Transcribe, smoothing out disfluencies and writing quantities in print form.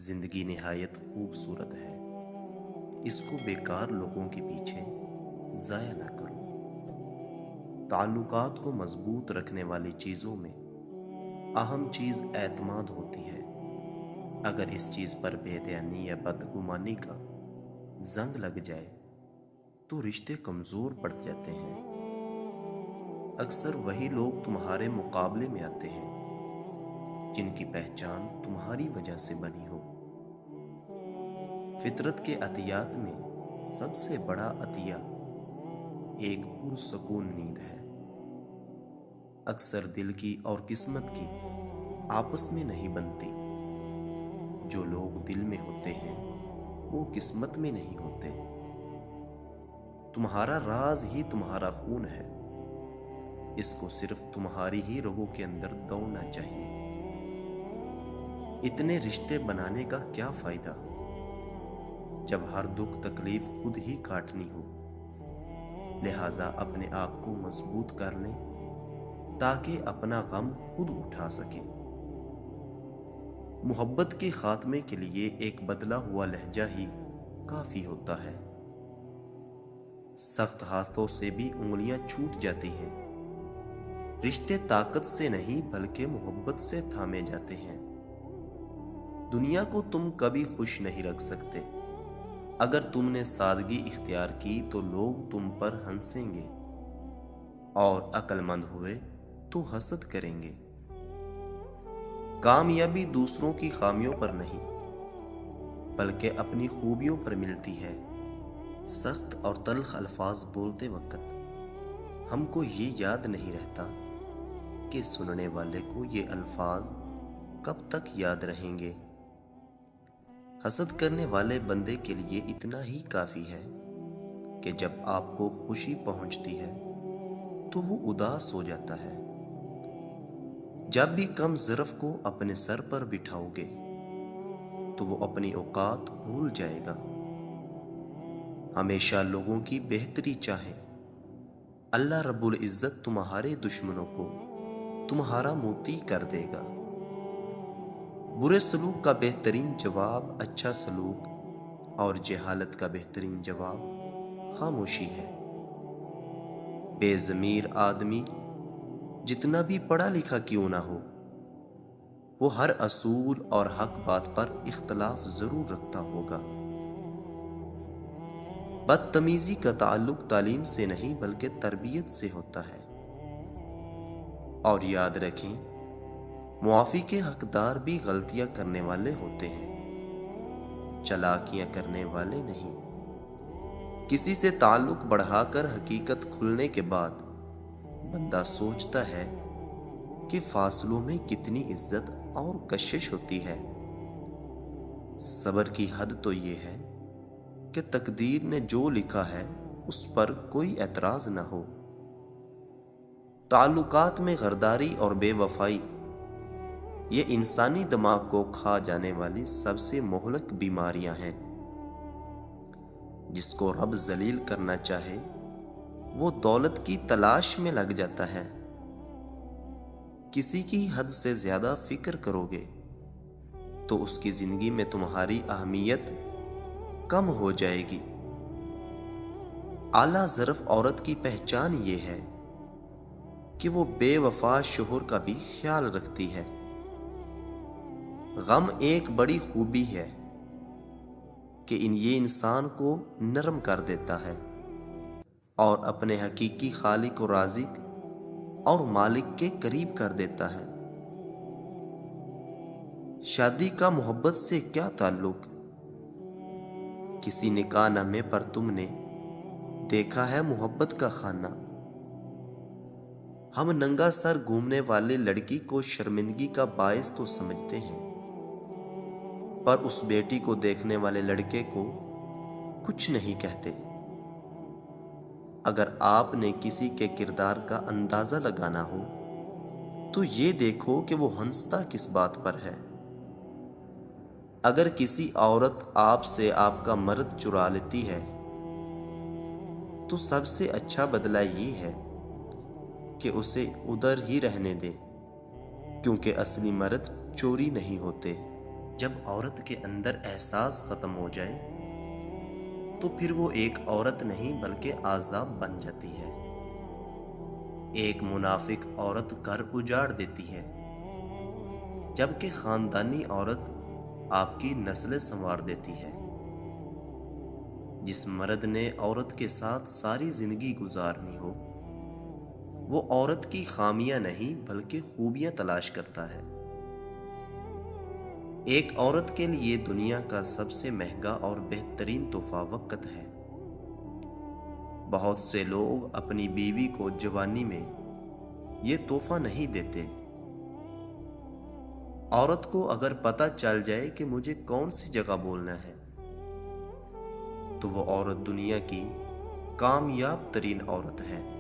زندگی نہایت خوبصورت ہے، اس کو بیکار لوگوں کے پیچھے ضائع نہ کرو۔ تعلقات کو مضبوط رکھنے والی چیزوں میں اہم چیز اعتماد ہوتی ہے۔ اگر اس چیز پر بے دھیانی یا بدگمانی کا زنگ لگ جائے تو رشتے کمزور پڑ جاتے ہیں۔ اکثر وہی لوگ تمہارے مقابلے میں آتے ہیں جن کی پہچان تمہاری وجہ سے بنی ہو۔ فطرت کے عطیات میں سب سے بڑا عطیہ ایک پرسکون نیند ہے۔ اکثر دل کی اور قسمت کی آپس میں نہیں بنتی۔ جو لوگ دل میں ہوتے ہیں وہ قسمت میں نہیں ہوتے۔ تمہارا راز ہی تمہارا خون ہے، اس کو صرف تمہاری ہی رگوں کے اندر دوڑنا چاہیے۔ اتنے رشتے بنانے کا کیا فائدہ جب ہر دکھ تکلیف خود ہی کاٹنی ہو؟ لہٰذا اپنے آپ کو مضبوط کر لیں تاکہ اپنا غم خود اٹھا سکیں۔ محبت کے خاتمے کے لیے ایک بدلا ہوا لہجہ ہی کافی ہوتا ہے۔ سخت ہاتھوں سے بھی انگلیاں چھوٹ جاتی ہیں۔ رشتے طاقت سے نہیں بلکہ محبت سے تھامے جاتے ہیں۔ دنیا کو تم کبھی خوش نہیں رکھ سکتے۔ اگر تم نے سادگی اختیار کی تو لوگ تم پر ہنسیں گے، اور عقل مند ہوئے تو حسد کریں گے۔ کامیابی دوسروں کی خامیوں پر نہیں بلکہ اپنی خوبیوں پر ملتی ہے۔ سخت اور تلخ الفاظ بولتے وقت ہم کو یہ یاد نہیں رہتا کہ سننے والے کو یہ الفاظ کب تک یاد رہیں گے۔ حسد کرنے والے بندے کے لیے اتنا ہی کافی ہے کہ جب آپ کو خوشی پہنچتی ہے تو وہ اداس ہو جاتا ہے۔ جب بھی کم ظرف کو اپنے سر پر بٹھاؤ گے تو وہ اپنی اوقات بھول جائے گا۔ ہمیشہ لوگوں کی بہتری چاہیں۔ اللہ رب العزت تمہارے دشمنوں کو تمہارا موتی کر دے گا۔ برے سلوک کا بہترین جواب اچھا سلوک، اور جہالت کا بہترین جواب خاموشی ہے۔ بے ضمیر آدمی جتنا بھی پڑھا لکھا کیوں نہ ہو، وہ ہر اصول اور حق بات پر اختلاف ضرور رکھتا ہوگا۔ بدتمیزی کا تعلق تعلیم سے نہیں بلکہ تربیت سے ہوتا ہے۔ اور یاد رکھیں، معافی کے حقدار بھی غلطیاں کرنے والے ہوتے ہیں، چالاکیاں کرنے والے نہیں۔ کسی سے تعلق بڑھا کر حقیقت کھلنے کے بعد بندہ سوچتا ہے کہ فاصلوں میں کتنی عزت اور کشش ہوتی ہے۔ صبر کی حد تو یہ ہے کہ تقدیر نے جو لکھا ہے اس پر کوئی اعتراض نہ ہو۔ تعلقات میں غداری اور بے وفائی یہ انسانی دماغ کو کھا جانے والی سب سے مہلک بیماریاں ہیں۔ جس کو رب ذلیل کرنا چاہے وہ دولت کی تلاش میں لگ جاتا ہے۔ کسی کی حد سے زیادہ فکر کرو گے تو اس کی زندگی میں تمہاری اہمیت کم ہو جائے گی۔ اعلیٰ ظرف عورت کی پہچان یہ ہے کہ وہ بے وفا شوہر کا بھی خیال رکھتی ہے۔ غم ایک بڑی خوبی ہے کہ یہ انسان کو نرم کر دیتا ہے اور اپنے حقیقی خالق و رازق اور مالک کے قریب کر دیتا ہے۔ شادی کا محبت سے کیا تعلق؟ کسی نکاح نامے پر تم نے دیکھا ہے محبت کا خانہ؟ ہم ننگا سر گھومنے والے لڑکی کو شرمندگی کا باعث تو سمجھتے ہیں، پر اس بیٹی کو دیکھنے والے لڑکے کو کچھ نہیں کہتے۔ اگر آپ نے کسی کے کردار کا اندازہ لگانا ہو تو یہ دیکھو کہ وہ ہنستا کس بات پر ہے۔ اگر کسی عورت آپ سے آپ کا مرد چرا لیتی ہے تو سب سے اچھا بدلہ یہ ہے کہ اسے ادھر ہی رہنے دے، کیونکہ اصلی مرد چوری نہیں ہوتے۔ جب عورت کے اندر احساس ختم ہو جائے تو پھر وہ ایک عورت نہیں بلکہ عذاب بن جاتی ہے۔ ایک منافق عورت گھر اجاڑ دیتی ہے، جبکہ خاندانی عورت آپ کی نسلیں سنوار دیتی ہے۔ جس مرد نے عورت کے ساتھ ساری زندگی گزارنی ہو، وہ عورت کی خامیاں نہیں بلکہ خوبیاں تلاش کرتا ہے۔ ایک عورت کے لیے دنیا کا سب سے مہنگا اور بہترین تحفہ وقت ہے۔ بہت سے لوگ اپنی بیوی کو جوانی میں یہ تحفہ نہیں دیتے۔ عورت کو اگر پتہ چل جائے کہ مجھے کون سی جگہ بولنا ہے تو وہ عورت دنیا کی کامیاب ترین عورت ہے۔